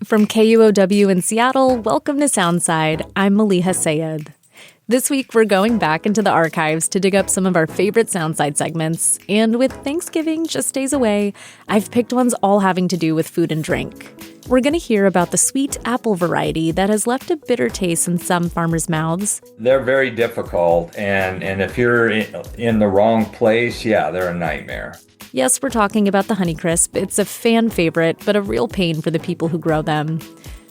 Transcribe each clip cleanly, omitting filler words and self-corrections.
From KUOW in Seattle, welcome to Soundside. I'm Maliha Sayed. This week, we're going back into the archives to dig up some of our favorite Soundside segments. And with Thanksgiving just days away, I've picked ones all having to do with food and drink. We're going to hear about the sweet apple variety that has left a bitter taste in some farmers' mouths. They're very difficult, and if you're in the wrong place, they're a nightmare. Yes, we're talking about the honeycrisp. It's a fan favorite, but a real pain for the people who grow them.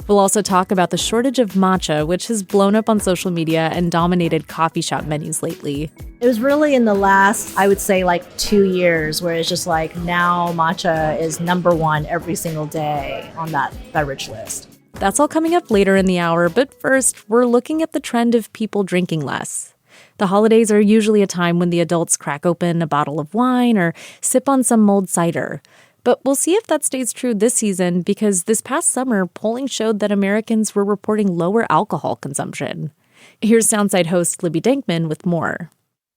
We'll also talk about the shortage of matcha, which has blown up on social media and dominated coffee shop menus lately. It was really in the last, I would say, 2 years where it's just now matcha is number one every single day on that beverage list. That's all coming up later in the hour, but first, we're looking at the trend of people drinking less. The holidays are usually a time when the adults crack open a bottle of wine or sip on some mulled cider. But we'll see if that stays true this season because this past summer, polling showed that Americans were reporting lower alcohol consumption. Here's Soundside host Libby Dankman with more.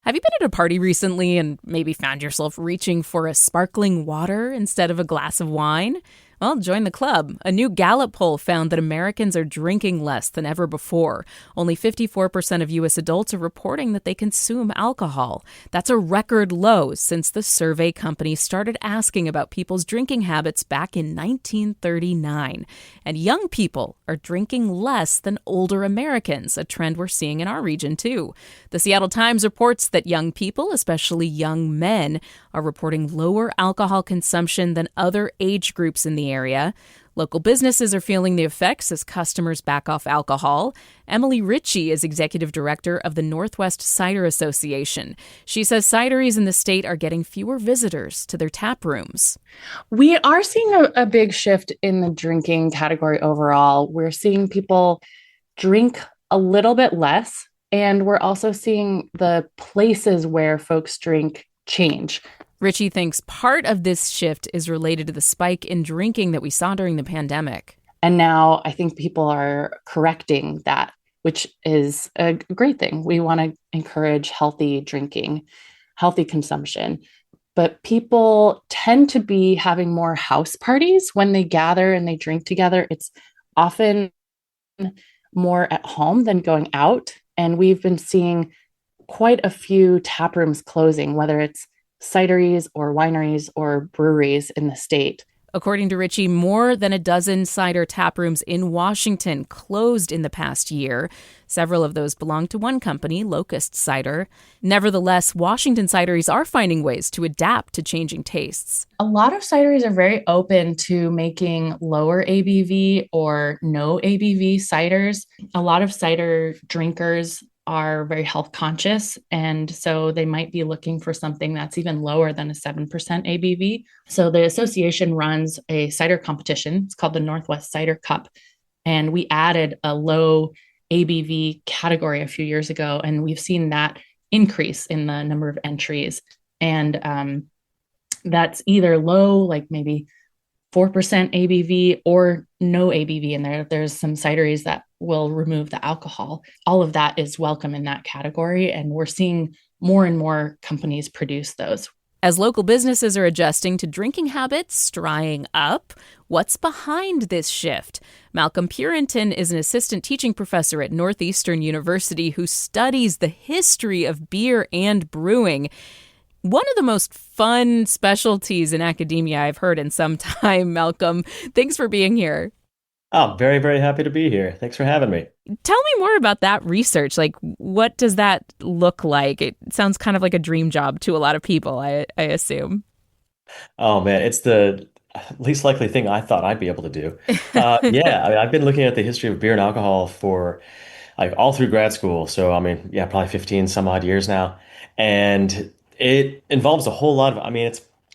Have you been at a party recently and maybe found yourself reaching for a sparkling water instead of a glass of wine? Well, join the club. A new Gallup poll found that Americans are drinking less than ever before. Only 54% of U.S. adults are reporting that they consume alcohol. That's a record low since the survey company started asking about people's drinking habits back in 1939. And young people are drinking less than older Americans, a trend we're seeing in our region, too. The Seattle Times reports that young people, especially young men, are reporting lower alcohol consumption than other age groups in the area. Local businesses are feeling the effects as customers back off alcohol. Emily Ritchie is executive director of the Northwest Cider Association. She says cideries in the state are getting fewer visitors to their tap rooms. We are seeing a big shift in the drinking category overall. We're seeing people drink a little bit less, and we're also seeing the places where folks drink change. Ritchie thinks part of this shift is related to the spike in drinking that we saw during the pandemic. And now I think people are correcting that, which is a great thing. We want to encourage healthy drinking, healthy consumption. But people tend to be having more house parties when they gather and they drink together. It's often more at home than going out. And we've been seeing quite a few tap rooms closing, whether it's cideries or wineries or breweries in the state. According to Ritchie, more than a dozen cider tap rooms in Washington closed in the past year. Several of those belong to one company, Locust Cider. Nevertheless, Washington cideries are finding ways to adapt to changing tastes. A lot of cideries are very open to making lower ABV or no ABV ciders. A lot of cider drinkers are very health conscious, and so they might be looking for something that's even lower than a 7% ABV. So the association runs a cider competition. It's called the Northwest Cider Cup, and we added a low ABV category a few years ago, and we've seen that increase in the number of entries. And that's either low, like maybe 4% ABV, or no ABV in there. There's some cideries that will remove the alcohol. All of that is welcome in that category, and we're seeing more and more companies produce those. As local businesses are adjusting to drinking habits drying up, what's behind this shift? Malcolm Purinton is an assistant teaching professor at Northeastern University who studies the history of beer and brewing. One of the most fun specialties in academia I've heard in some time, Malcolm. Thanks for being here. Oh, very, very happy to be here. Thanks for having me. Tell me more about that research. What does that look like? It sounds kind of like a dream job to a lot of people, I assume. Oh, man, it's the least likely thing I thought I'd be able to do. I've been looking at the history of beer and alcohol for all through grad school. So, probably 15 some odd years now. And it involves a whole lot of, I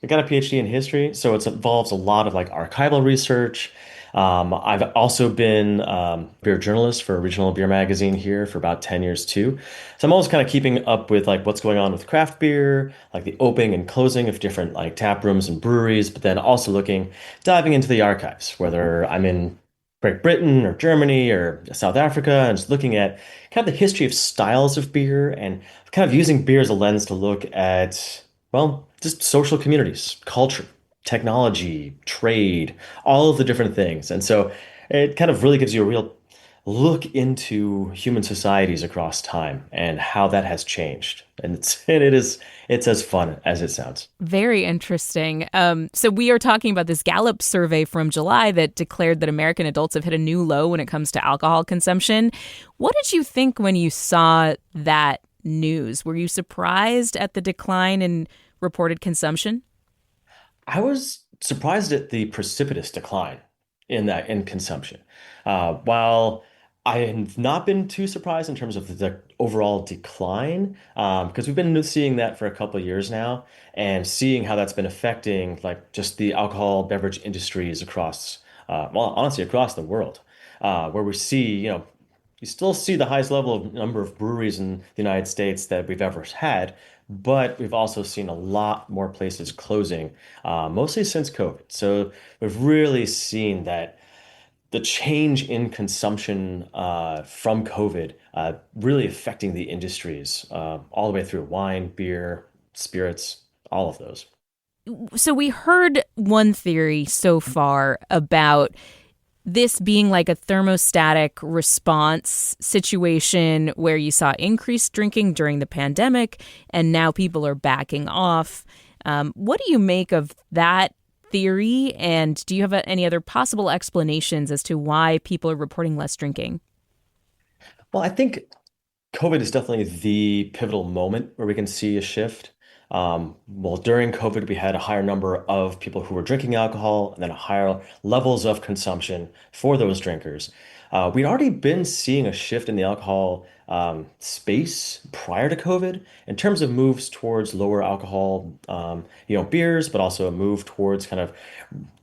got a PhD in history, so it involves a lot of archival research. I've also been a beer journalist for a regional beer magazine here for about 10 years too. So I'm always kind of keeping up with what's going on with craft beer, the opening and closing of different tap rooms and breweries, but then also diving into the archives, whether I'm in Great Britain or Germany or South Africa, and just looking at kind of the history of styles of beer and kind of using beer as a lens to look at, just social communities, culture, technology, trade, all of the different things. And so it kind of really gives you a real look into human societies across time and how that has changed. And it's as fun as it sounds. Very interesting. So we are talking about this Gallup survey from July that declared that American adults have hit a new low when it comes to alcohol consumption. What did you think when you saw that news? Were you surprised at the decline in reported consumption? I was surprised at the precipitous decline in consumption. While I have not been too surprised in terms of the overall decline, because we've been seeing that for a couple of years now, and seeing how that's been affecting like just the alcohol beverage industries across, well, honestly, across the world, where we see, you still see the highest level of number of breweries in the United States that we've ever had, but we've also seen a lot more places closing, mostly since COVID. So we've really seen that the change in consumption from COVID really affecting the industries all the way through wine, beer, spirits, all of those. So we heard one theory so far about this being like a thermostatic response situation where you saw increased drinking during the pandemic and now people are backing off. What do you make of that theory? And do you have any other possible explanations as to why people are reporting less drinking? Well, I think COVID is definitely the pivotal moment where we can see a shift. Well, during COVID, we had a higher number of people who were drinking alcohol and then higher levels of consumption for those drinkers. We'd already been seeing a shift in the alcohol space prior to COVID in terms of moves towards lower alcohol, beers, but also a move towards kind of,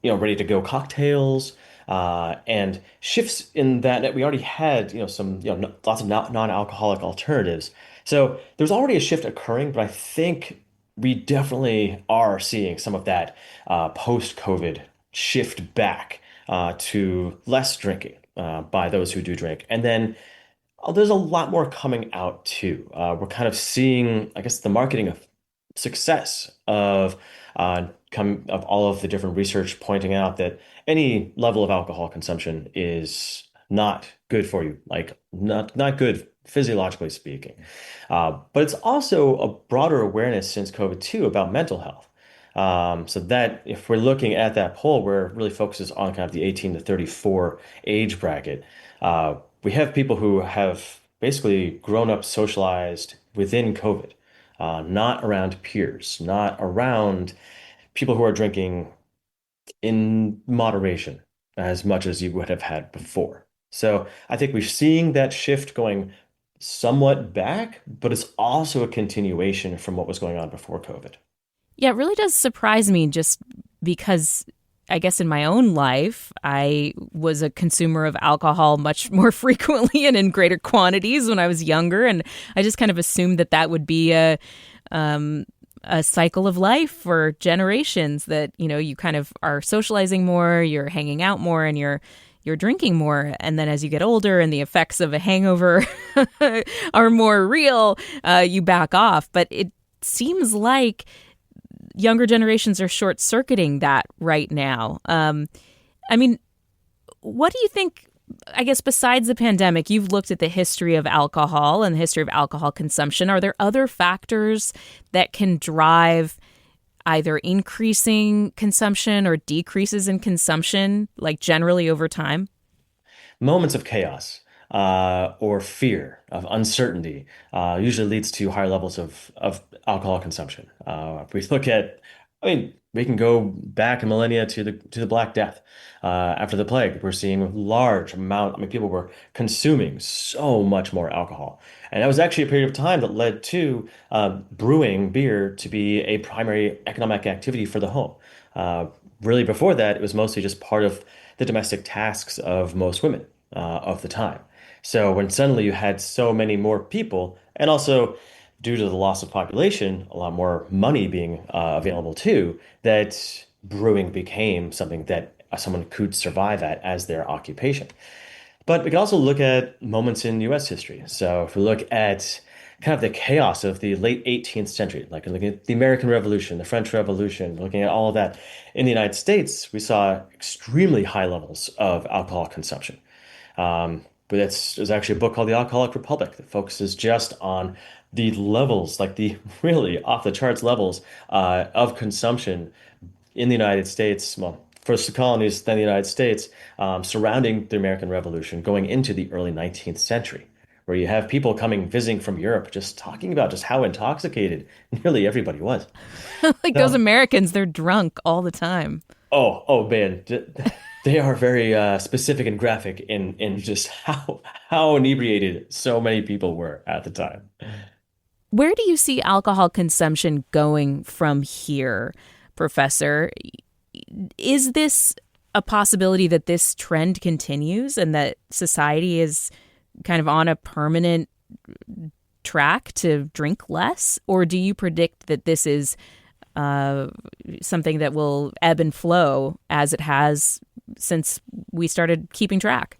ready to go cocktails. And shifts in that we already had, some, lots of non-alcoholic alternatives. So there's already a shift occurring, but I think we definitely are seeing some of that post-COVID shift back to less drinking by those who do drink. And then there's a lot more coming out too. We're kind of seeing, I guess, the marketing of success of of all of the different research pointing out that any level of alcohol consumption is not good for you, like not good physiologically speaking. But it's also a broader awareness since COVID too about mental health. So that if we're looking at that poll where it really focuses on kind of the 18 to 34 age bracket, we have people who have basically grown up socialized within COVID, not around peers, not around people who are drinking in moderation as much as you would have had before. So I think we're seeing that shift going somewhat back, but it's also a continuation from what was going on before COVID. Yeah, it really does surprise me just because I guess in my own life, I was a consumer of alcohol much more frequently and in greater quantities when I was younger. And I just kind of assumed that that would be a cycle of life for generations, that, you kind of are socializing more, you're hanging out more, and you're drinking more. And then as you get older and the effects of a hangover are more real, you back off. But it seems like younger generations are short-circuiting that right now. What do you think, I guess, besides the pandemic, you've looked at the history of alcohol and the history of alcohol consumption. Are there other factors that can drive either increasing consumption or decreases in consumption, like generally over time? Moments of chaos or fear of uncertainty usually leads to higher levels of alcohol consumption. If we look at, we can go back a millennia to the Black Death. After the plague, we're seeing large amount. People were consuming so much more alcohol, and that was actually a period of time that led to brewing beer to be a primary economic activity for the home. Really, before that, it was mostly just part of the domestic tasks of most women of the time. So when suddenly you had so many more people, and also due to the loss of population, a lot more money being available too, that brewing became something that someone could survive at as their occupation. But we can also look at moments in U.S. history. So if we look at kind of the chaos of the late 18th century, like looking at the American Revolution, the French Revolution, looking at all of that. In the United States, we saw extremely high levels of alcohol consumption. But there's actually a book called The Alcoholic Republic that focuses just on the levels, like the really off the charts levels of consumption in the United States, well, first the colonies, then the United States, surrounding the American Revolution, going into the early 19th century, where you have people coming visiting from Europe just talking about just how intoxicated nearly everybody was. Like those No. Americans, they're drunk all the time. Oh man, they are very specific and graphic in just how inebriated so many people were at the time. Where do you see alcohol consumption going from here, Professor? Is this a possibility that this trend continues and that society is kind of on a permanent track to drink less? Or do you predict that this is something that will ebb and flow as it has since we started keeping track?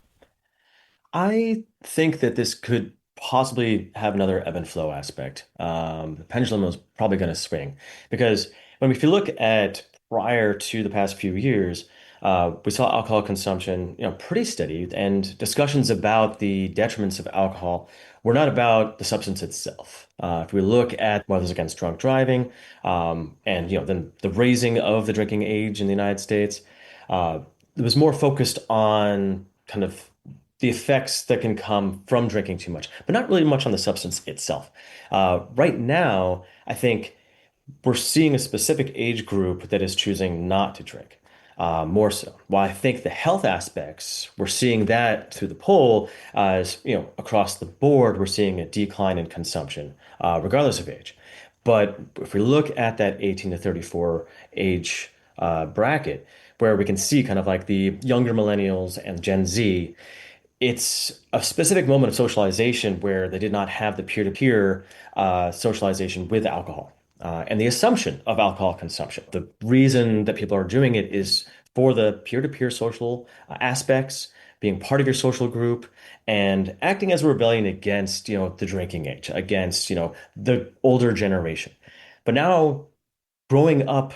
I think that this could possibly have another ebb and flow aspect. The pendulum is probably going to swing because if you look at prior to the past few years, we saw alcohol consumption, pretty steady, and discussions about the detriments of alcohol were not about the substance itself. If we look at Mothers Against Drunk Driving, and then the raising of the drinking age in the United States, it was more focused on kind of the effects that can come from drinking too much, but not really much on the substance itself. Right now, I think we're seeing a specific age group that is choosing not to drink, more so. While I think the health aspects, we're seeing that through the poll, as across the board, we're seeing a decline in consumption, regardless of age. But if we look at that 18 to 34 age bracket, where we can see kind of like the younger millennials and Gen Z, it's a specific moment of socialization where they did not have the peer-to-peer socialization with alcohol. And the assumption of alcohol consumption. The reason that people are doing it is for the peer-to-peer social aspects, being part of your social group, and acting as a rebellion against, the drinking age, against, the older generation. But now, growing up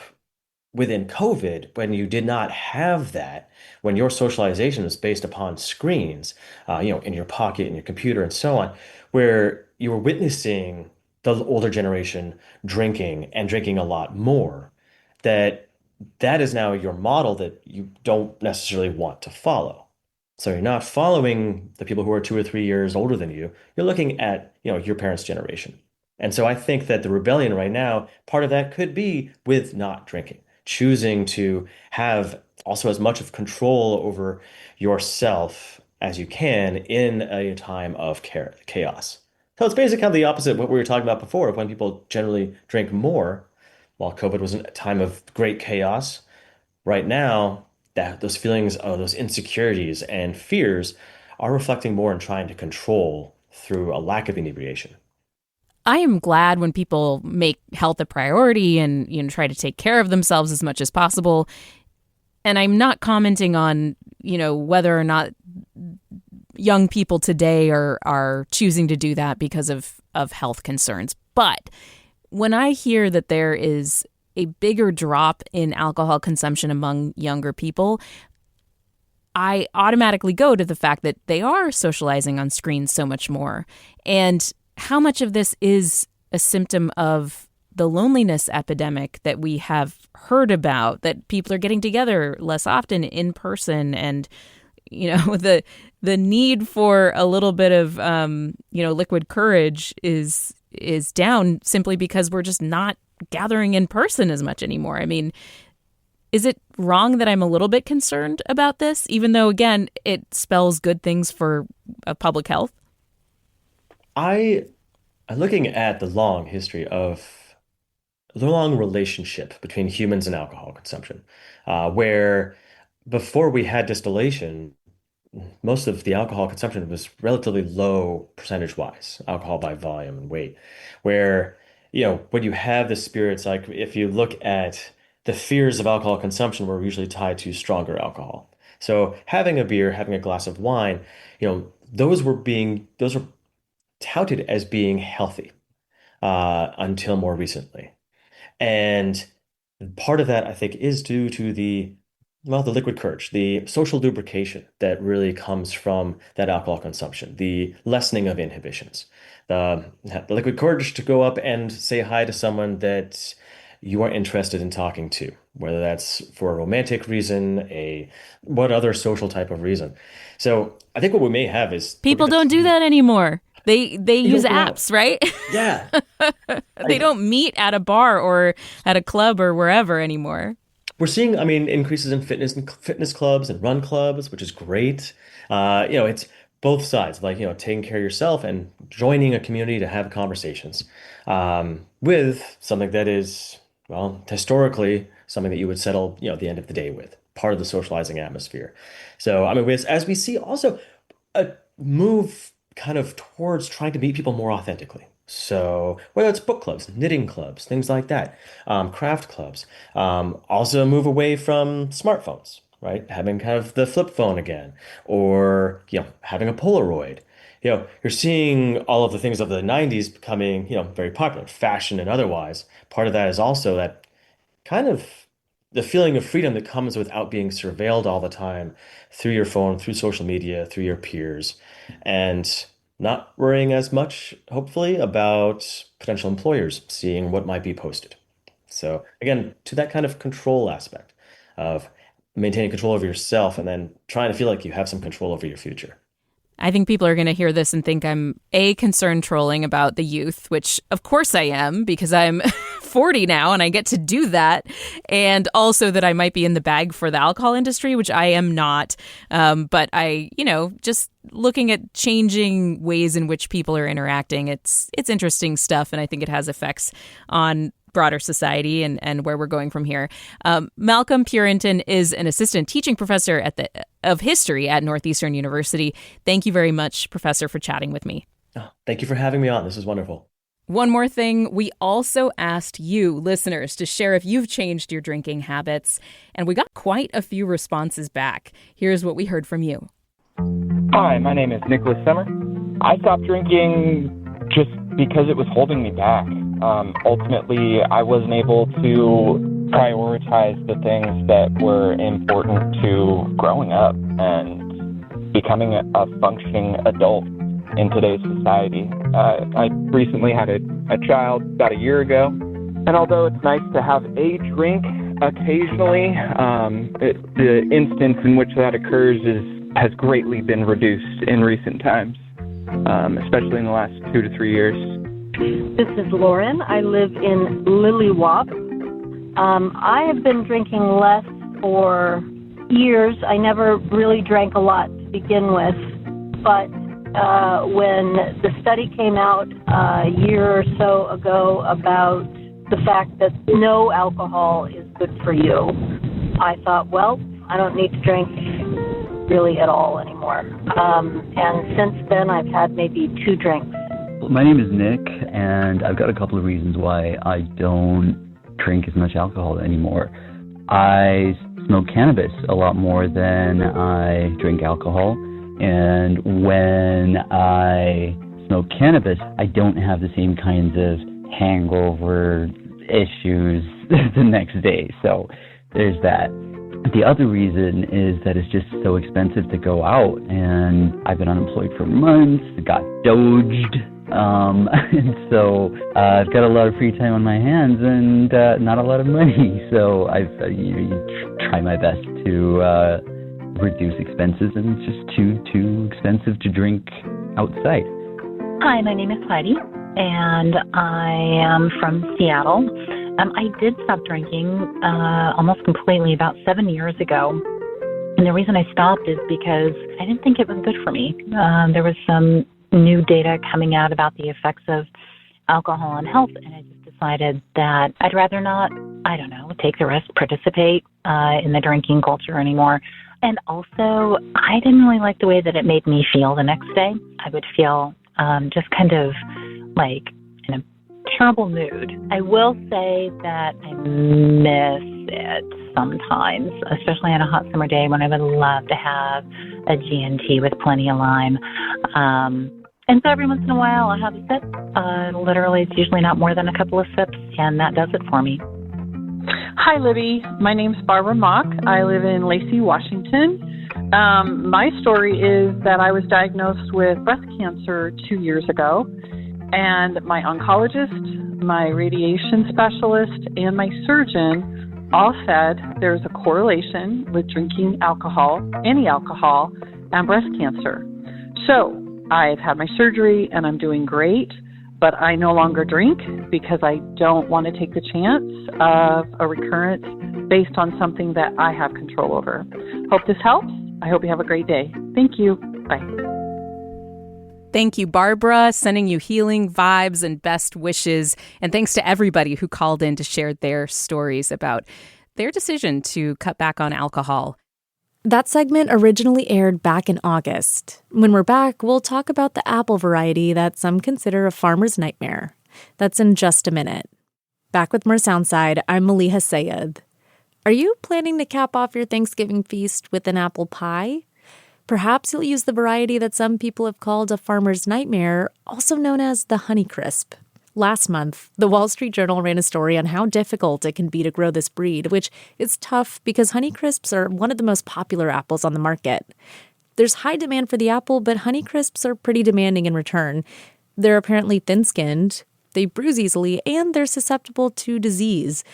within COVID, when you did not have that, when your socialization is based upon screens, in your pocket, in your computer, and so on, where you were witnessing the older generation drinking and drinking a lot more, that is now your model that you don't necessarily want to follow. So you're not following the people who are 2 or 3 years older than you. You're looking at, your parents' generation. And so I think that the rebellion right now, part of that could be with not drinking, choosing to have also as much of control over yourself as you can in a time of chaos. So it's basically kind of the opposite of what we were talking about before, of when people generally drink more, while COVID was a time of great chaos. Right now, that those feelings of those insecurities and fears are reflecting more in trying to control through a lack of inebriation. I am glad when people make health a priority and try to take care of themselves as much as possible. And I'm not commenting on, whether or not young people today are choosing to do that because of health concerns. But when I hear that there is a bigger drop in alcohol consumption among younger people, I automatically go to the fact that they are socializing on screens so much more. And how much of this is a symptom of the loneliness epidemic that we have heard about, that people are getting together less often in person, and the need for a little bit of liquid courage is down simply because we're just not gathering in person as much anymore. I mean, is it wrong that I'm a little bit concerned about this, even though, again, it spells good things for public health? I'm looking at the long history of the long relationship between humans and alcohol consumption, where before we had distillation, most of the alcohol consumption was relatively low percentage-wise, alcohol by volume and weight, where, when you have the spirits, like if you look at the fears of alcohol consumption were usually tied to stronger alcohol. So having a beer, having a glass of wine, those were touted as being healthy until more recently. And part of that, I think, is due to the liquid courage, the social lubrication that really comes from that alcohol consumption, the lessening of inhibitions, the liquid courage to go up and say hi to someone that you are interested in talking to, whether that's for a romantic reason, what other social type of reason. So I think what we may have is People don't do that anymore. They use apps, right? Yeah. They don't meet at a bar or at a club or wherever anymore. We're seeing, I mean, increases in fitness clubs and run clubs, which is great. It's both sides, like, taking care of yourself and joining a community to have conversations with something that is, well, historically something that you would settle, at the end of the day with, part of the socializing atmosphere. So, I mean, as we see also a move kind of towards trying to meet people more authentically. So whether it's book clubs, knitting clubs, things like that, craft clubs, also a move away from smartphones, right? Having kind of the flip phone again, or, having a Polaroid. You're seeing all of the things of the 90s becoming, very popular, fashion and otherwise. Part of that is also that kind of the feeling of freedom that comes without being surveilled all the time through your phone, through social media, through your peers, and not worrying as much, hopefully, about potential employers seeing what might be posted. So again, to that kind of control aspect of maintaining control over yourself and then trying to feel like you have some control over your future. I think people are going to hear this and think I'm concerned trolling about the youth, which of course I am because I'm 40 now and I get to do that. And also that I might be in the bag for the alcohol industry, which I am not. But I, just looking at changing ways in which people are interacting, it's interesting stuff. And I think it has effects on broader society and where we're going from here. Malcolm Purinton is an assistant teaching professor of history at Northeastern University. Thank you very much, Professor, for chatting with me. Oh, thank you for having me on. This is wonderful. One more thing, we also asked you, listeners, to share if you've changed your drinking habits, and we got quite a few responses back. Here's what we heard from you. Hi, my name is Nicholas Summer. I stopped drinking just because it was holding me back. Ultimately, I wasn't able to prioritize the things that were important to growing up and becoming a functioning adult in today's society. I recently had a child about a year ago, and although it's nice to have a drink occasionally, the instance in which that occurs has greatly been reduced in recent times, especially in the last 2 to 3 years. This is Lauren. I live in Lilywop. I have been drinking less for years. I never really drank a lot to begin with, but when the study came out a year or so ago about the fact that no alcohol is good for you, I thought, well, I don't need to drink really at all anymore. And since then, I've had maybe 2 drinks. My name is Nick, and I've got a couple of reasons why I don't drink as much alcohol anymore. I smoke cannabis a lot more than I drink alcohol, and when I smoke cannabis, I don't have the same kinds of hangover issues the next day, so there's that. The other reason is that it's just so expensive to go out, and I've been unemployed for months, got doged, and so I've got a lot of free time on my hands and not a lot of money. So I've try my best to reduce expenses, and it's just too expensive to drink outside. Hi, my name is Heidi, and I am from Seattle. I did stop drinking almost completely about 7 years ago. And the reason I stopped is because I didn't think it was good for me. There was some new data coming out about the effects of alcohol on health, and I just decided that I'd rather not, take the risk, participate in the drinking culture anymore. And also, I didn't really like the way that it made me feel the next day. I would feel just kind of like in a terrible mood. I will say that I miss it sometimes, especially on a hot summer day when I would love to have a G&T with plenty of lime. And so every once in a while I'll have a sip. Literally, it's usually not more than a couple of sips, and that does it for me. Hi, Libby. My name's Barbara Mock. I live in Lacey, Washington. My story is that I was diagnosed with breast cancer 2 years ago, and my oncologist, my radiation specialist, and my surgeon all said there's a correlation with drinking alcohol, any alcohol, and breast cancer. So I've had my surgery and I'm doing great, but I no longer drink because I don't want to take the chance of a recurrence based on something that I have control over. Hope this helps. I hope you have a great day. Thank you. Bye. Thank you, Barbara, sending you healing vibes and best wishes. And thanks to everybody who called in to share their stories about their decision to cut back on alcohol. That segment originally aired back in August. When we're back, we'll talk about the apple variety that some consider a farmer's nightmare. That's in just a minute. Back with more Soundside, I'm Maliha Sayed. Are you planning to cap off your Thanksgiving feast with an apple pie? Perhaps you'll use the variety that some people have called a farmer's nightmare, also known as the honeycrisp. Last month, the Wall Street Journal ran a story on how difficult it can be to grow this breed, which is tough because honeycrisps are one of the most popular apples on the market. There's high demand for the apple, but honeycrisps are pretty demanding in return. They're apparently thin-skinned, they bruise easily, and they're susceptible to disease.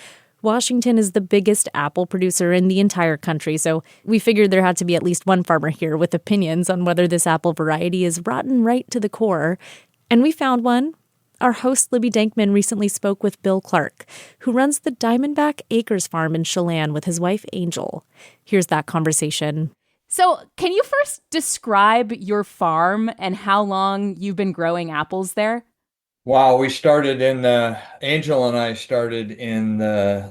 Washington is the biggest apple producer in the entire country, so we figured there had to be at least one farmer here with opinions on whether this apple variety is rotten right to the core. And we found one. Our host, Libby Dankman, recently spoke with Bill Clark, who runs the Diamondback Acres farm in Chelan with his wife, Angell. Here's that conversation. So can you first describe your farm and how long you've been growing apples there? Wow, Angell and I started in the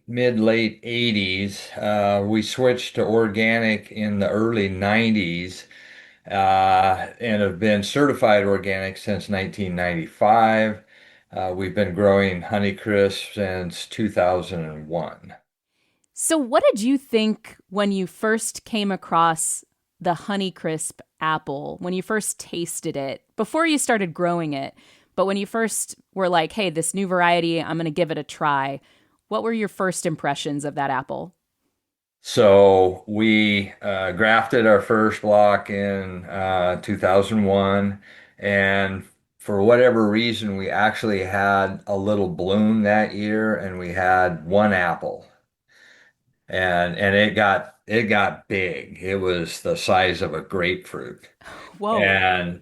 mid-late 80s. We switched to organic in the early 90s. And have been certified organic since 1995. We've been growing honeycrisp since 2001. So what did you think when you first came across the honeycrisp apple, when you first tasted it, before you started growing it, but when you first were like, hey, this new variety, I'm going to give it a try. What were your first impressions of that apple? So we grafted our first block in 2001, and for whatever reason, we actually had a little bloom that year, and we had one apple, and it got big. It was the size of a grapefruit. Whoa! And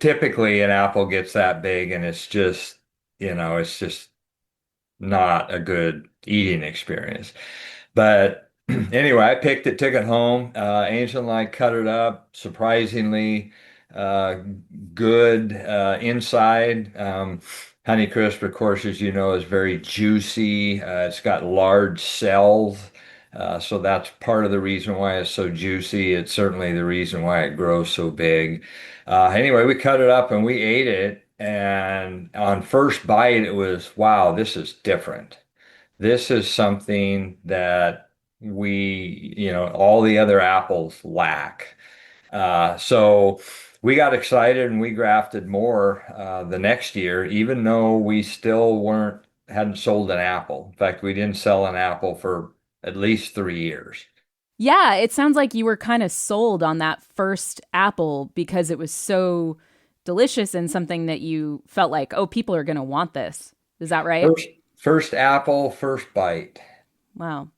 typically an apple gets that big, and it's just not a good eating experience. But anyway, I picked it, took it home. Angel and I cut it up, surprisingly good inside. Honeycrisp, of course, as you know, is very juicy. It's got large cells. So that's part of the reason why it's so juicy. It's certainly the reason why it grows so big. Anyway, we cut it up and we ate it. And on first bite, it was, wow, this is different. This is something that all the other apples lack. So we got excited and we grafted more the next year, even though we still hadn't sold an apple. In fact, we didn't sell an apple for at least 3 years. Yeah, it sounds like you were kind of sold on that first apple because it was so delicious and something that you felt like, oh, people are going to want this. Is that right? First apple, first bite. Wow.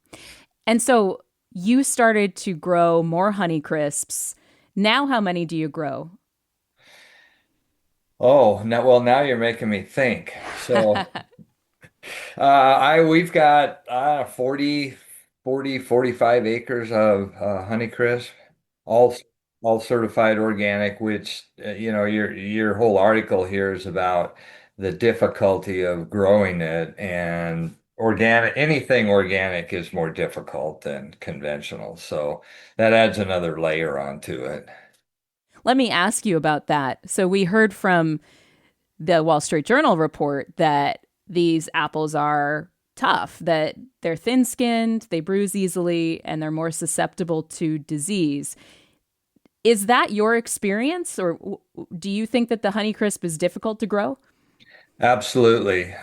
And so you started to grow more honeycrisps. Now how many do you grow? Oh, now you're making me think. So we've got 40, 45 acres of honeycrisp, all certified organic, which your whole article here is about the difficulty of growing it, and anything organic is more difficult than conventional. So that adds another layer onto it. Let me ask you about that. So we heard from the Wall Street Journal report that these apples are tough, that they're thin-skinned, they bruise easily, and they're more susceptible to disease. Is that your experience, or do you think that the Honeycrisp is difficult to grow? Absolutely.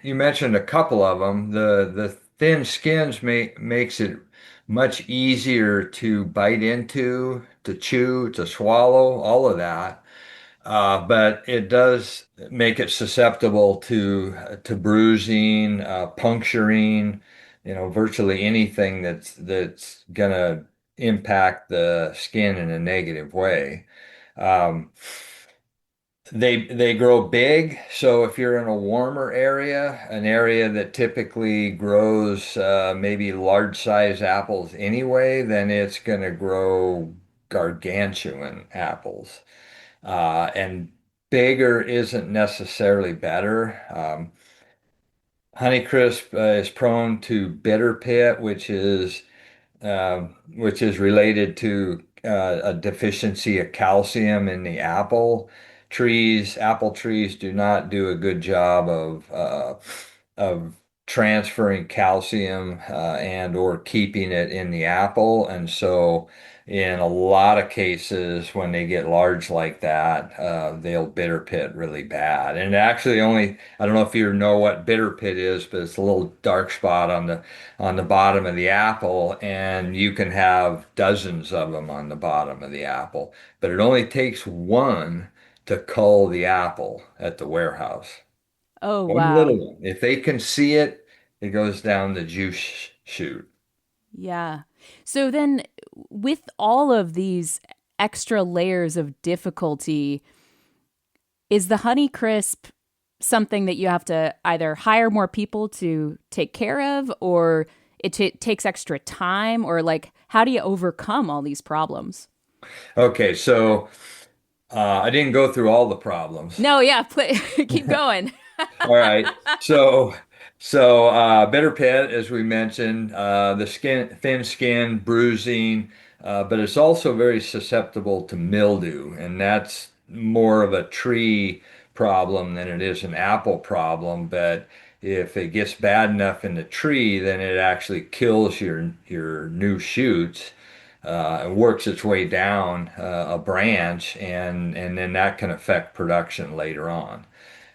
You mentioned a couple of them. The thin skins makes it much easier to bite into, to chew, to swallow, all of that. But it does make it susceptible to bruising, puncturing, virtually anything that's gonna impact the skin in a negative way. Um, they grow big, so if you're in a warmer area, an area that typically grows maybe large size apples anyway, then it's going to grow gargantuan apples. And bigger isn't necessarily better. Honeycrisp is prone to bitter pit, which is related to a deficiency of calcium in the apple trees. Apple trees do not do a good job of transferring calcium and or keeping it in the apple, and so in a lot of cases, when they get large like that, they'll bitter pit really bad. And actually, only I don't know if you know what bitter pit is, but it's a little dark spot on the bottom of the apple, and you can have dozens of them on the bottom of the apple. But it only takes one to cull the apple at the warehouse. Oh, One wow. little one. If they can see it, it goes down the juice chute. Yeah. So then, with all of these extra layers of difficulty, is the Honeycrisp something that you have to either hire more people to take care of, or it takes extra time, or like, how do you overcome all these problems? Okay, so I didn't go through all the problems. No, yeah, keep going. All right. So bitter pit, as we mentioned, the thin skin, bruising, but it's also very susceptible to mildew, and that's more of a tree problem than it is an apple problem. But if it gets bad enough in the tree, then it actually kills your new shoots. It works its way down a branch, and then that can affect production later on.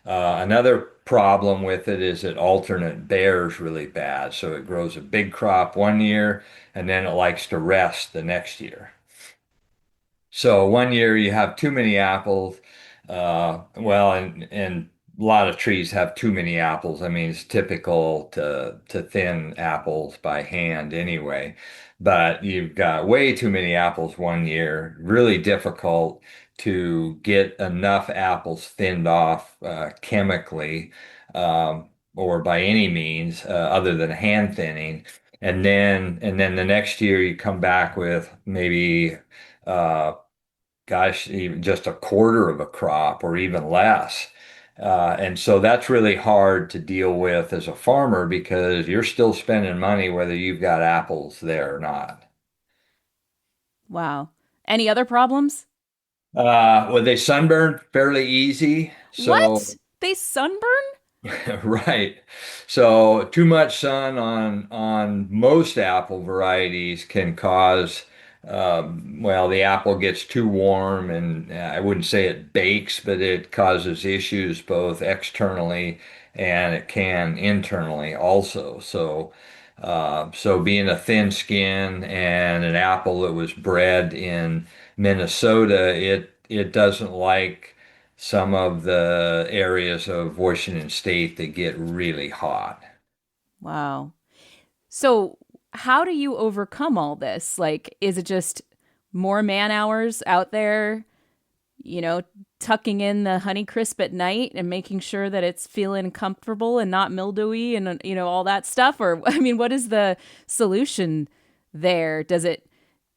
Another problem with it is it alternate bears really bad. So it grows a big crop one year and then it likes to rest the next year. So one year you have too many apples. And a lot of trees have too many apples. I mean, it's typical to thin apples by hand anyway. But you've got way too many apples one year, really difficult to get enough apples thinned off chemically or by any means other than hand thinning. And then the next year you come back with maybe uh, gosh, even just a quarter of a crop or even less. And so that's really hard to deal with as a farmer because you're still spending money whether you've got apples there or not. Wow. Any other problems? Well, they sunburn fairly easy. So What? They sunburn? right. So too much sun on most apple varieties can cause the apple gets too warm, and I wouldn't say it bakes, but it causes issues both externally and it can internally also. So being a thin skin and an apple that was bred in Minnesota, it doesn't like some of the areas of Washington State that get really hot. Wow. So, how do you overcome all this? Like, is it just more man hours out there, you know, tucking in the Honeycrisp at night and making sure that it's feeling comfortable and not mildewy and, all that stuff? Or, I mean, what is the solution there? Does it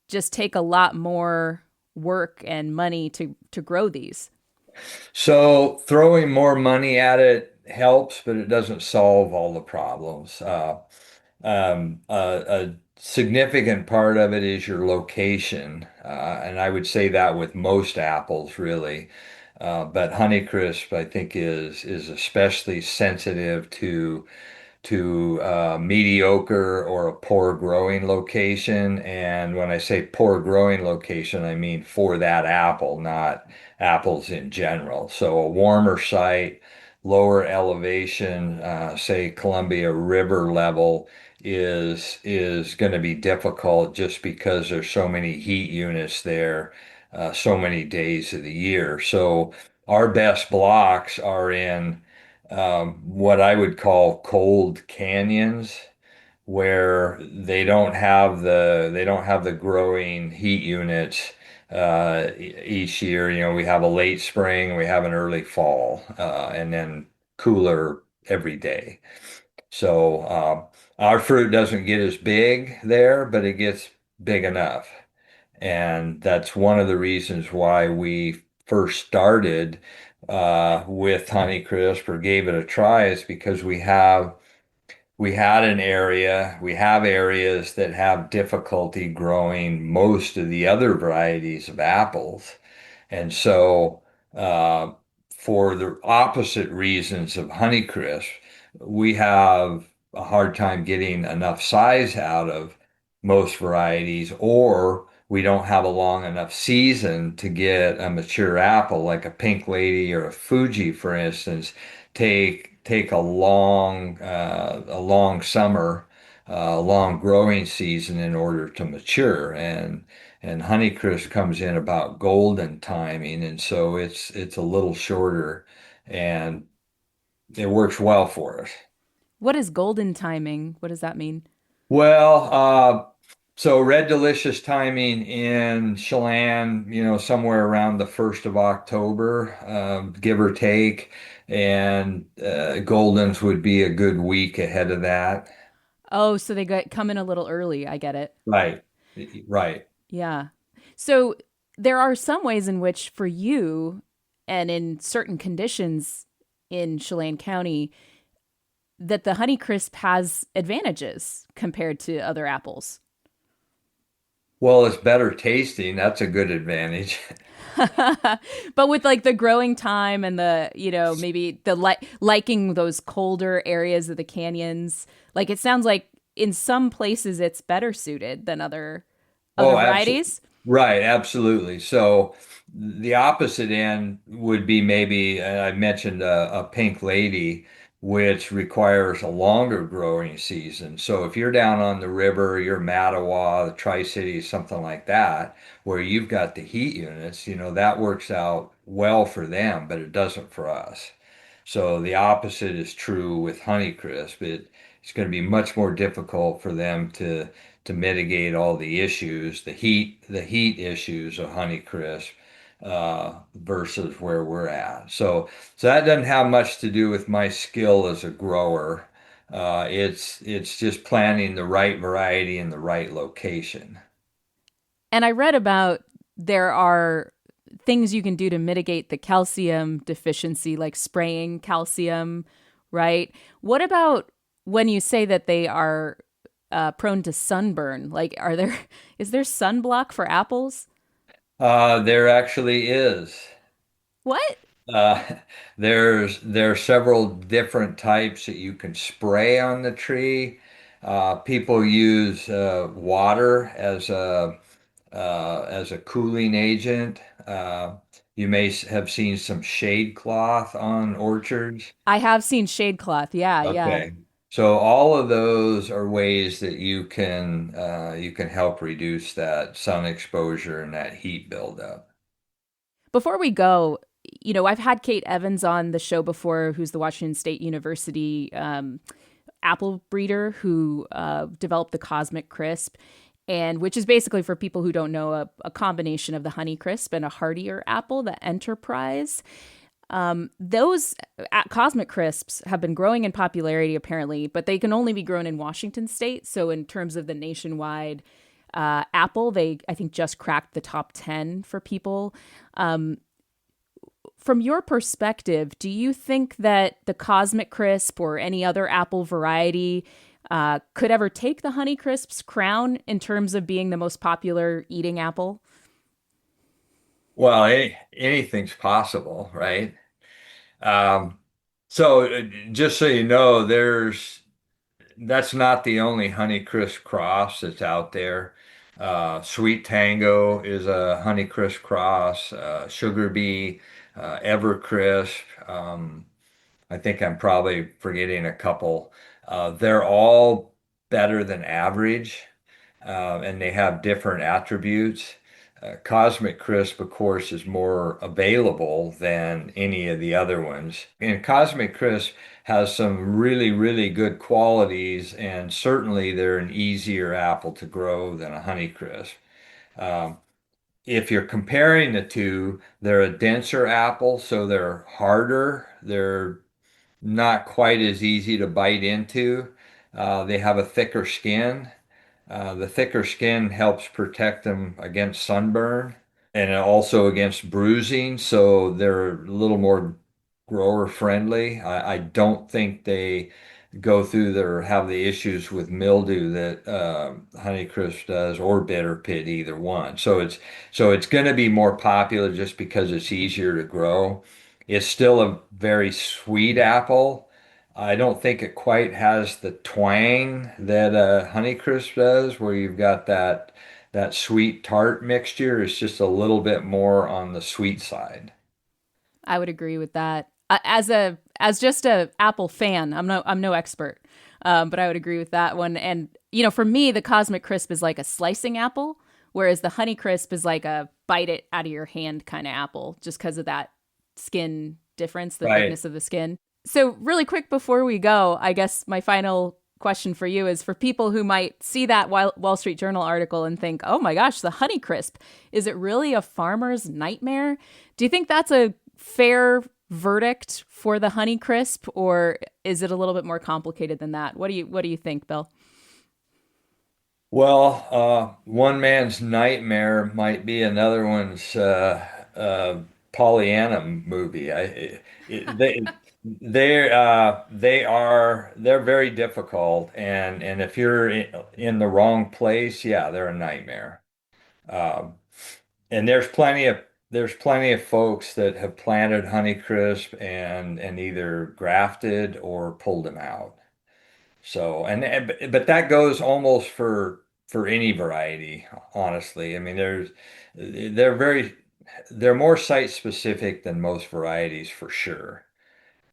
just take a lot more work and money to grow these? So throwing more money at it helps, but it doesn't solve all the problems. A significant part of it is your location, and I would say that with most apples, really. But Honeycrisp, I think, is especially sensitive mediocre or a poor growing location. And when I say poor growing location, I mean for that apple, not apples in general. So a warmer site, lower elevation, say Columbia River level is going to be difficult just because there's so many heat units there, so many days of the year. So our best blocks are in what I would call cold canyons, where they don't have the growing heat units each year. You know, we have a late spring, we have an early fall, and then cooler every day. So our fruit doesn't get as big there, but it gets big enough. And that's one of the reasons why we first started with Honeycrisp or gave it a try is because we have areas that have difficulty growing most of the other varieties of apples. And so, for the opposite reasons of Honeycrisp, we have a hard time getting enough size out of most varieties, or we don't have a long enough season to get a mature apple, like a Pink Lady or a Fuji, for instance, take a long summer, a long growing season in order to mature. And Honeycrisp comes in about golden timing, and so it's a little shorter, and it works well for us. What is golden timing? What does that mean? Well, so Red Delicious timing in Chelan, you know, somewhere around the 1st of October, give or take, and Goldens would be a good week ahead of that. Oh, so come in a little early. I get it. Right, right. Yeah. So there are some ways in which for you and in certain conditions in Chelan County that the Honeycrisp has advantages compared to other apples. Well, it's better tasting. That's a good advantage. But with like the growing time and the, you know, maybe the liking those colder areas of the canyons, like it sounds like in some places it's better suited than other varieties. Right, absolutely. So the opposite end would be maybe, I mentioned a Pink Lady, which requires a longer growing season. So if you're down on the river, you're Mattawa, the Tri-Cities, something like that, where you've got the heat units, you know, that works out well for them, but it doesn't for us. So the opposite is true with Honeycrisp. It's going to be much more difficult for them to mitigate all the issues, the heat issues of Honeycrisp versus where we're at. So that doesn't have much to do with my skill as a grower. It's just planting the right variety in the right location. And I read about there are things you can do to mitigate the calcium deficiency, like spraying calcium, right? What about when you say that they are prone to sunburn? Like, is there sunblock for apples? There actually is. What? Uh, there are several different types that you can spray on the tree. People use water as a cooling agent. You may have seen some shade cloth on orchards. I have seen shade cloth. Yeah, yeah. Okay. So all of those are ways that you can help reduce that sun exposure and that heat buildup. Before we go, you know, I've had Kate Evans on the show before, who's the Washington State University apple breeder who developed the Cosmic Crisp, and which is basically, for people who don't know, a combination of the Honeycrisp and a hardier apple, the Enterprise. Those Cosmic Crisps have been growing in popularity apparently, but they can only be grown in Washington State. So in terms of the nationwide apple, they, I think, just cracked the top 10 for people. From your perspective, do you think that the Cosmic Crisp or any other apple variety could ever take the Honeycrisp's crown in terms of being the most popular eating apple? Well, anything's possible, right? Um, so just so you know, that's not the only Honeycrisp cross that's out there. Sweet Tango is a Honeycrisp cross, Sugar Bee, Evercrisp. I think I'm probably forgetting a couple. They're all better than average, and they have different attributes. Cosmic Crisp, of course, is more available than any of the other ones. And Cosmic Crisp has some really, really good qualities, and certainly they're an easier apple to grow than a Honeycrisp. Um, if you're comparing the two, they're a denser apple, so they're harder. They're not quite as easy to bite into. They have a thicker skin. The thicker skin helps protect them against sunburn and also against bruising, so they're a little more grower friendly. I don't think they go through or have the issues with mildew that Honeycrisp does, or bitter pit, either one. So it's going to be more popular just because it's easier to grow. It's still a very sweet apple. I don't think it quite has the twang that Honeycrisp does, where you've got that sweet tart mixture. It's just a little bit more on the sweet side. I would agree with that. As just a apple fan, I'm no expert, but I would agree with that one. And for me, the Cosmic Crisp is like a slicing apple, whereas the Honeycrisp is like a bite it out of your hand kind of apple, just because of that skin difference, the thickness of the skin. So really quick before we go, I guess my final question for you is, for people who might see that Wall Street Journal article and think, oh my gosh, the Honeycrisp, is it really a farmer's nightmare? Do you think that's a fair verdict for the Honeycrisp, or is it a little bit more complicated than that? What do you think, Bill? Well, one man's nightmare might be another one's Pollyanna movie. They're very difficult, and if you're in the wrong place, yeah, they're a nightmare. And there's plenty of folks that have planted Honeycrisp and either grafted or pulled them out. So, but that goes almost for any variety, honestly. I mean, they're more site specific than most varieties for sure.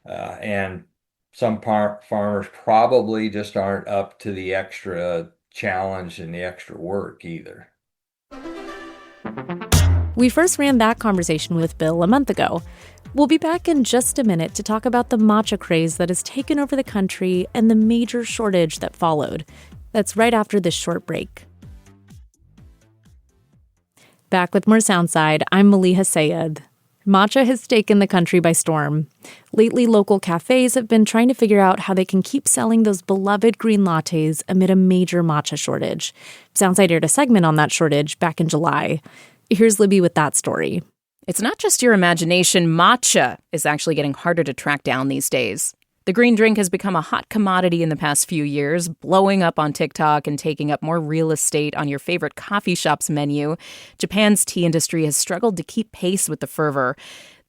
And some farmers probably just aren't up to the extra challenge and the extra work either. We first ran that conversation with Bill a month ago. We'll be back in just a minute to talk about the matcha craze that has taken over the country and the major shortage that followed. That's right after this short break. Back with more Soundside, I'm Maliha Sayed. Matcha has taken the country by storm. Lately, local cafes have been trying to figure out how they can keep selling those beloved green lattes amid a major matcha shortage. Soundside aired a segment on that shortage back in July. Here's Libby with that story. It's not just your imagination. Matcha is actually getting harder to track down these days. The green drink has become a hot commodity in the past few years, blowing up on TikTok and taking up more real estate on your favorite coffee shop's menu. Japan's tea industry has struggled to keep pace with the fervor.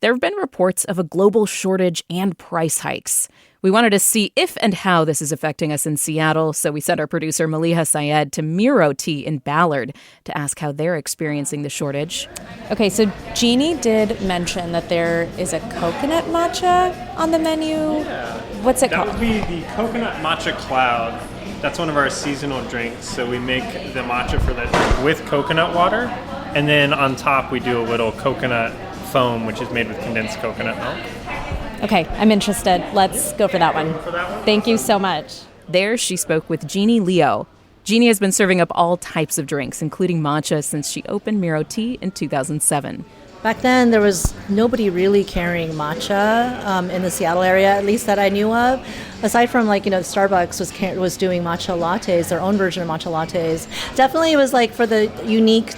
There have been reports of a global shortage and price hikes. We wanted to see if and how this is affecting us in Seattle, so we sent our producer Maliha Sayed to Miro Tea in Ballard to ask how they're experiencing the shortage. Okay, so Jeannie did mention that there is a coconut matcha on the menu. Yeah. What's it called? That would be the coconut matcha cloud. That's one of our seasonal drinks. So we make the matcha for that with coconut water, and then on top we do a little coconut foam, which is made with condensed coconut milk. Okay, I'm interested. Let's go for that one. Thank you so much. There, she spoke with Jeannie Liu. Jeannie has been serving up all types of drinks, including matcha, since she opened Miro Tea in 2007. Back then, there was nobody really carrying matcha in the Seattle area, at least that I knew of. Aside from, Starbucks was doing matcha lattes, their own version of matcha lattes. Definitely, it was like for the unique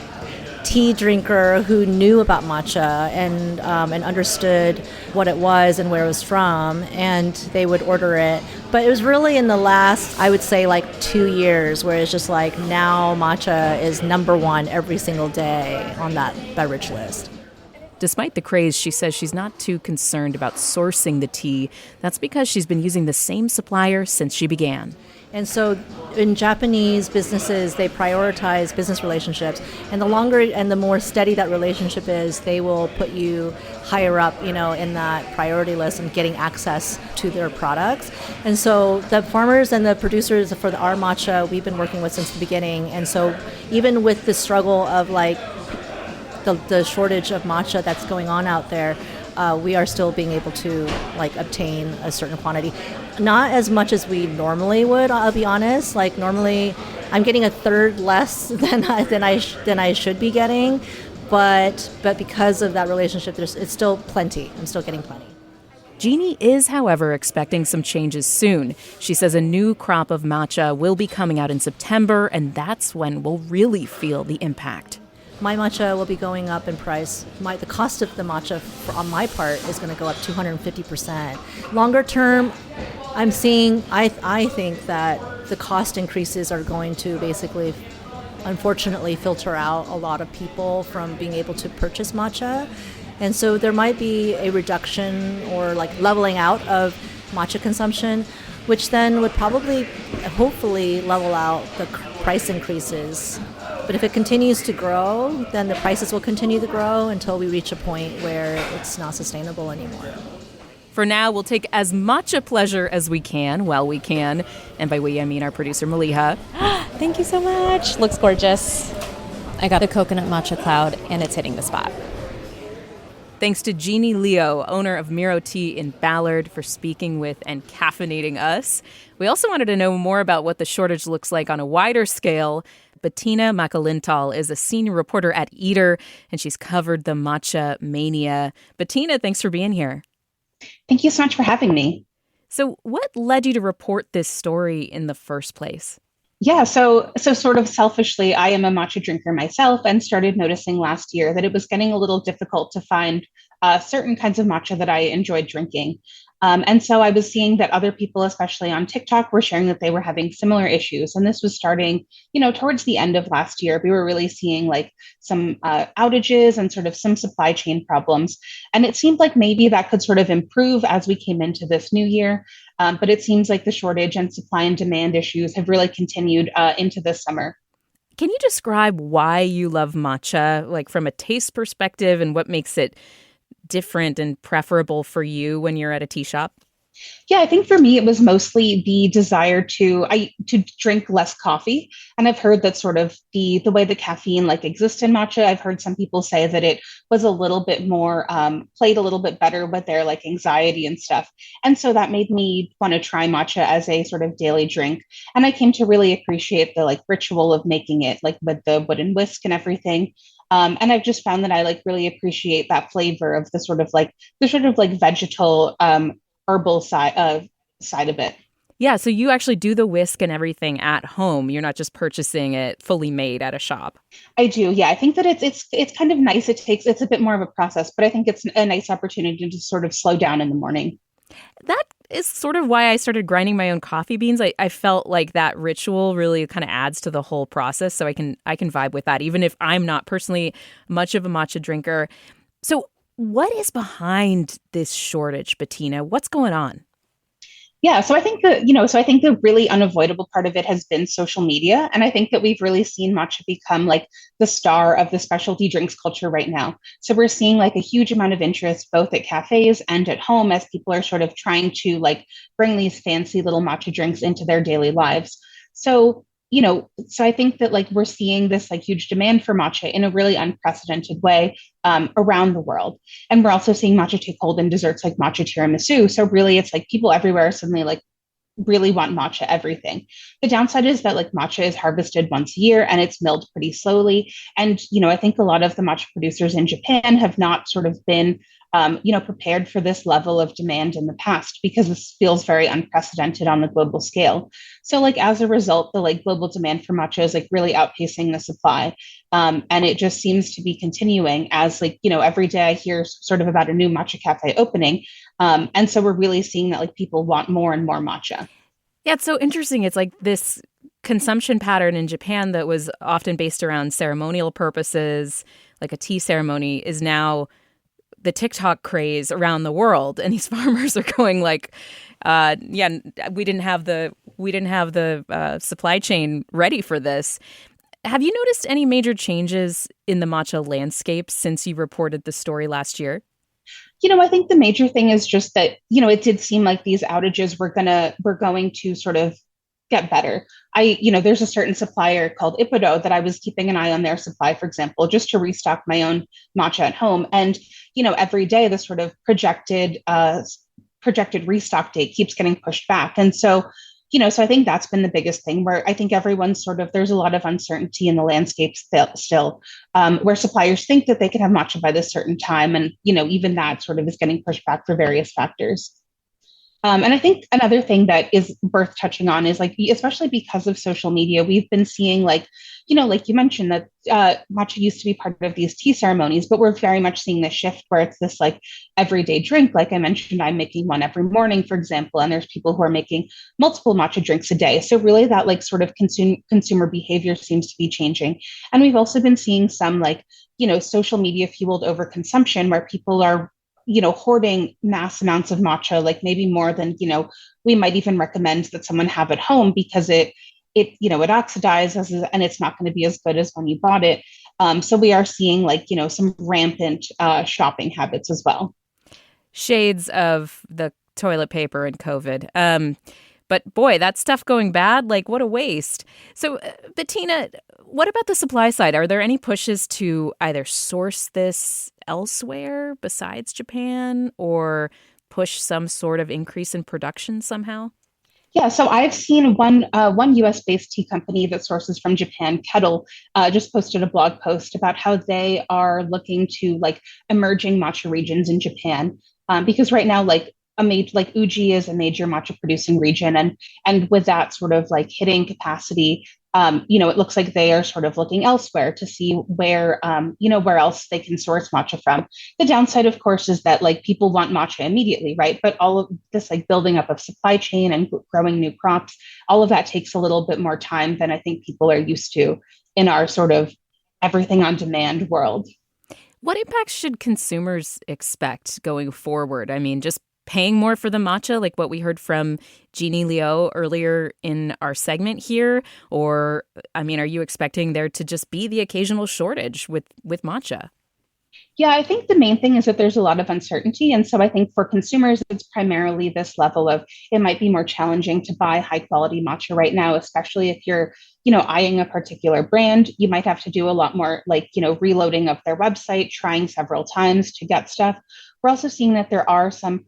tea drinker who knew about matcha and understood what it was and where it was from, and they would order it. But it was really in the last, I would say, 2 years, where it's just now matcha is number one every single day on that beverage list. Despite the craze, she says she's not too concerned about sourcing the tea. That's because she's been using the same supplier since she began. And so in Japanese businesses, they prioritize business relationships. And the longer and the more steady that relationship is, they will put you higher up, in that priority list and getting access to their products. And so the farmers and the producers for our matcha, we've been working with since the beginning. And so even with the struggle of the shortage of matcha that's going on out there, we are still being able to obtain a certain quantity. Not as much as we normally would, I'll be honest. Normally I'm getting a third less than I should be getting, but because of that relationship, it's still plenty. I'm still getting plenty. Jeannie is, however, expecting some changes soon. She says a new crop of matcha will be coming out in September, and that's when we'll really feel the impact. My matcha will be going up in price. The cost of the matcha on my part is going to go up 250%. Longer term, I think that the cost increases are going to basically, unfortunately, filter out a lot of people from being able to purchase matcha. And so there might be a reduction or leveling out of matcha consumption, which then would probably, hopefully, level out the price increases. But if it continues to grow, then the prices will continue to grow until we reach a point where it's not sustainable anymore. For now, we'll take as much a pleasure as we can while we can. And by we, I mean our producer, Maliha. Thank you so much. Looks gorgeous. I got the coconut matcha cloud, and it's hitting the spot. Thanks to Jeannie Liu, owner of Miro Tea in Ballard, for speaking with and caffeinating us. We also wanted to know more about what the shortage looks like on a wider scale. Bettina Makalintal is a senior reporter at Eater, and she's covered the matcha mania. Bettina, thanks for being here. Thank you so much for having me. So what led you to report this story in the first place? Yeah, so sort of selfishly, I am a matcha drinker myself and started noticing last year that it was getting a little difficult to find certain kinds of matcha that I enjoyed drinking. And so I was seeing that other people, especially on TikTok, were sharing that they were having similar issues. And this was starting, towards the end of last year. We were really seeing some outages and sort of some supply chain problems. And it seemed like maybe that could sort of improve as we came into this new year. But it seems like the shortage and supply and demand issues have really continued into this summer. Can you describe why you love matcha, from a taste perspective, and what makes it different and preferable for you when you're at a tea shop? Yeah, I think for me, it was mostly the desire to drink less coffee. And I've heard that sort of the way the caffeine exists in matcha, I've heard some people say that it was a little bit more, played a little bit better with their anxiety and stuff. And so that made me want to try matcha as a sort of daily drink. And I came to really appreciate the ritual of making it, with the wooden whisk and everything. And I've just found that I really appreciate that flavor of the sort of vegetal, herbal side of it. Yeah, so you actually do the whisk and everything at home. You're not just purchasing it fully made at a shop. I do, yeah. I think that it's kind of nice. It's a bit more of a process, but I think it's a nice opportunity to sort of slow down in the morning. That is sort of why I started grinding my own coffee beans. I felt like that ritual really kind of adds to the whole process, so I can vibe with that, even if I'm not personally much of a matcha drinker. So what is behind this shortage, Bettina? What's going on? Yeah, so I think the really unavoidable part of it has been social media. And I think that we've really seen matcha become the star of the specialty drinks culture right now. So we're seeing a huge amount of interest both at cafes and at home as people are sort of trying to bring these fancy little matcha drinks into their daily lives. So I think that we're seeing this huge demand for matcha in a really unprecedented way around the world. And we're also seeing matcha take hold in desserts like matcha tiramisu. So really it's people everywhere suddenly really want matcha everything. The downside is that matcha is harvested once a year and it's milled pretty slowly. And, I think a lot of the matcha producers in Japan have not sort of been prepared for this level of demand in the past because this feels very unprecedented on the global scale. So as a result, the global demand for matcha is really outpacing the supply. And it just seems to be continuing as every day I hear sort of about a new matcha cafe opening. And so we're really seeing that people want more and more matcha. Yeah, it's so interesting. It's this consumption pattern in Japan that was often based around ceremonial purposes, like a tea ceremony, is now the TikTok craze around the world, and these farmers are going like, we didn't have the supply chain ready for this. Have you noticed any major changes in the matcha landscape since you reported the story last year? I think the major thing is just that, it did seem like these outages were going to sort of get better. There's a certain supplier called Ippudo that I was keeping an eye on their supply, for example, just to restock my own matcha at home. And, every day the sort of projected restock date keeps getting pushed back. And so, so I think that's been the biggest thing, where I think everyone's there's a lot of uncertainty in the landscape still, where suppliers think that they can have matcha by this certain time. And, even that sort of is getting pushed back for various factors. And I think another thing that is worth touching on is especially because of social media, we've been seeing like you mentioned that matcha used to be part of these tea ceremonies, but we're very much seeing this shift where it's this everyday drink. Like I mentioned, I'm making one every morning, for example, and there's people who are making multiple matcha drinks a day. So really that sort of consumer behavior seems to be changing. And we've also been seeing some social media fueled overconsumption where people are hoarding mass amounts of matcha, like maybe more than, we might even recommend that someone have at home because it oxidizes and it's not going to be as good as when you bought it. So we are seeing some rampant shopping habits as well. Shades of the toilet paper and COVID. But boy, that stuff going bad, what a waste. So Bettina, what about the supply side? Are there any pushes to either source this elsewhere besides Japan or push some sort of increase in production somehow? Yeah, so I've seen one US-based tea company that sources from Japan, Kettle, just posted a blog post about how they are looking to emerging matcha regions in Japan, because right now Uji is a major matcha producing region, and with that sort of hitting capacity, it looks like they are sort of looking elsewhere to see where else they can source matcha from. The downside, of course, is that people want matcha immediately, right? But all of this building up of supply chain and growing new crops, all of that takes a little bit more time than I think people are used to in our sort of everything on demand world. What impacts should consumers expect going forward? I mean, just paying more for the matcha, like what we heard from Jeannie Liu earlier in our segment here? Or, are you expecting there to just be the occasional shortage with matcha? Yeah, I think the main thing is that there's a lot of uncertainty. And so I think for consumers, it's primarily this level of it might be more challenging to buy high quality matcha right now, especially if you're, eyeing a particular brand. You might have to do a lot more reloading of their website, trying several times to get stuff. We're also seeing that there are some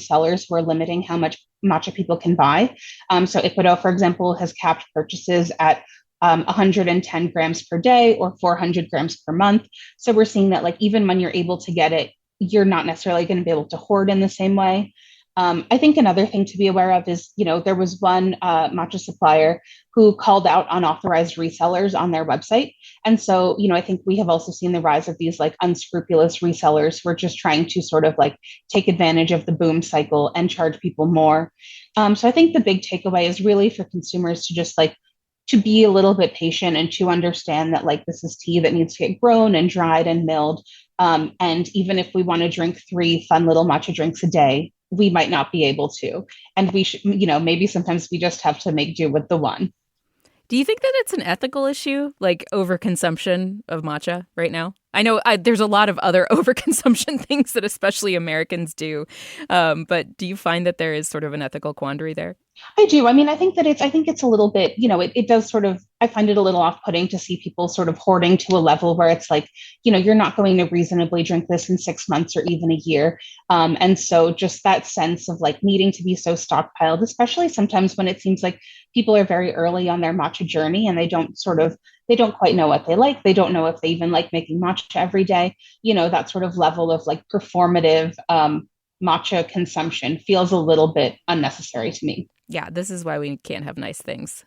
sellers who are limiting how much matcha people can buy. So Ippudo, for example, has capped purchases at 110 grams per day or 400 grams per month. So we're seeing that even when you're able to get it, you're not necessarily going to be able to hoard in the same way. I think another thing to be aware of is, there was one matcha supplier who called out unauthorized resellers on their website. And so, I think we have also seen the rise of these unscrupulous resellers who are just trying to sort of take advantage of the boom cycle and charge people more. So I think the big takeaway is really for consumers to just to be a little bit patient and to understand that this is tea that needs to get grown and dried and milled. And even if we want to drink 3 fun little matcha drinks a day, we might not be able to. And we should, maybe sometimes we just have to make do with the one. Do you think that it's an ethical issue, overconsumption of matcha right now? I know there's a lot of other overconsumption things that especially Americans do. But do you find that there is sort of an ethical quandary there? I do. I think it's a little bit, it does sort of, I find it a little off-putting to see people sort of hoarding to a level where it's you're not going to reasonably drink this in 6 months or even a year. And so just that sense of needing to be so stockpiled, especially sometimes when it seems like people are very early on their matcha journey and they don't quite know what they like. They don't know if they even like making matcha every day. That sort of level of performative matcha consumption feels a little bit unnecessary to me. Yeah, this is why we can't have nice things,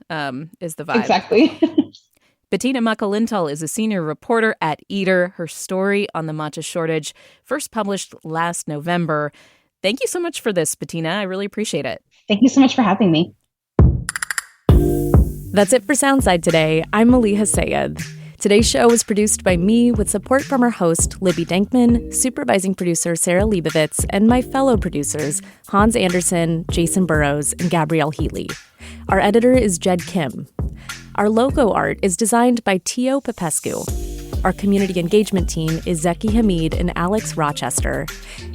is the vibe. Exactly. Bettina Makalintal is a senior reporter at Eater. Her story on the matcha shortage first published last November. Thank you so much for this, Bettina. I really appreciate it. Thank you so much for having me. That's it for Soundside today. I'm Maliha Sayed. Today's show was produced by me with support from our host, Libby Dankman, supervising producer Sarah Leibovitz, and my fellow producers, Hans Anderson, Jason Burrows, and Gabrielle Healy. Our editor is Jed Kim. Our logo art is designed by Tio Popescu. Our community engagement team is Zeki Hamid and Alex Rochester.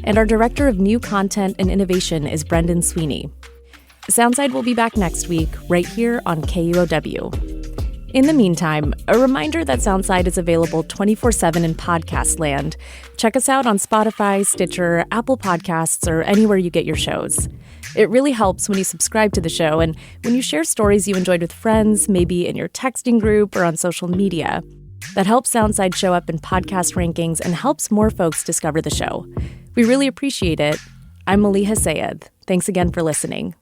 And our director of new content and innovation is Brendan Sweeney. Soundside will be back next week, right here on KUOW. In the meantime, a reminder that Soundside is available 24/7 in podcast land. Check us out on Spotify, Stitcher, Apple Podcasts, or anywhere you get your shows. It really helps when you subscribe to the show and when you share stories you enjoyed with friends, maybe in your texting group or on social media. That helps Soundside show up in podcast rankings and helps more folks discover the show. We really appreciate it. I'm Maliha Sayed. Thanks again for listening.